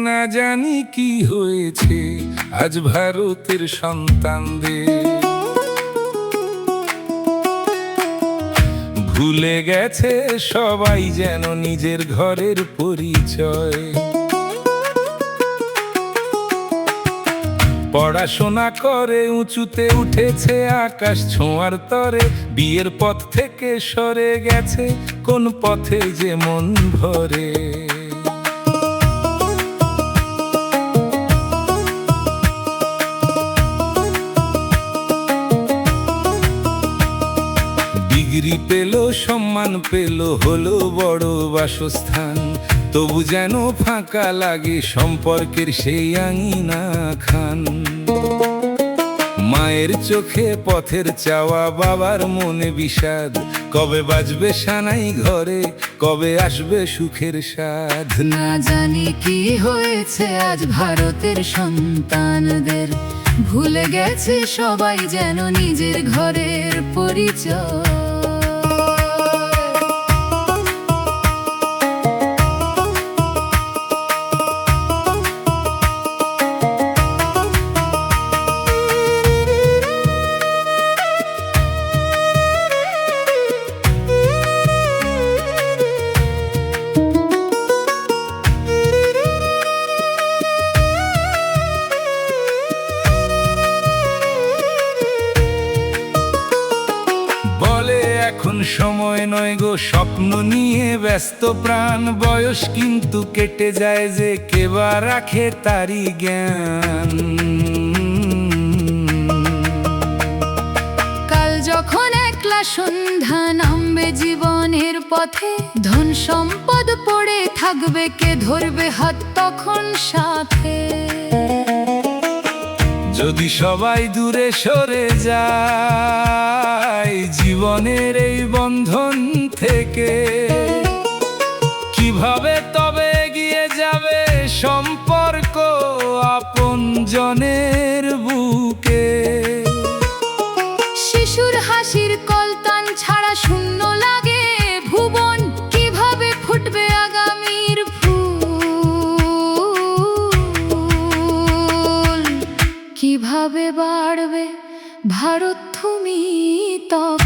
না জানি কি হয়েছে আজ ভারতের সন্তানদের। ভুলে গেছে সবাই যেন নিজের ঘরের পরিচয়। পড়াশোনা করে উঁচুতে উঠেছে আকাশ ছোঁয়ার তরে, বিয়ের পথ থেকে সরে গেছে কোন পথে যে মন ভরে। ডিগ্রি পেল, সম্মান পেল, হলো বড় বাসস্থান, তবু যেন ফাঁকা লাগে সম্পর্কের সেই আঙিনা খান। মায়ের চোখে পথের চাওয়া, বাবার মনে বিষাদ, কবে বাজবে সানাই ঘরে, কবে আসবে সুখের স্বাদ। না জানি কি হয়েছে আজ ভারতের সন্তানদের, ভুলে গেছে সবাই যেন নিজের ঘরের পরিচয়। এখন সময় নয় গো স্বপ্ন নিয়ে ব্যস্ত প্রাণ, বয়স কিন্তু কেটে যায় যে কেবা রাখে তারই জ্ঞান। কাল যখন একলা সন্ধ্যা নামবে জীবনের পথে, ধন সম্পদ পড়ে থাকবে, কে ধরবে হাত তখন সাথে। যদি সবাই দূরে সরে যায় জীবনের এই বন্ধন থেকে, কিভাবে তবে এগিয়ে যাবে সম্পর্ক আপনজনের বুকে। শিশুর হাসির কলতান ছাড়া শূন্য লাগে ভুবন, কিভাবে ফুটবে আগামীর ফুল, কিভাবে বাড়বে ভারত তুমি তখন।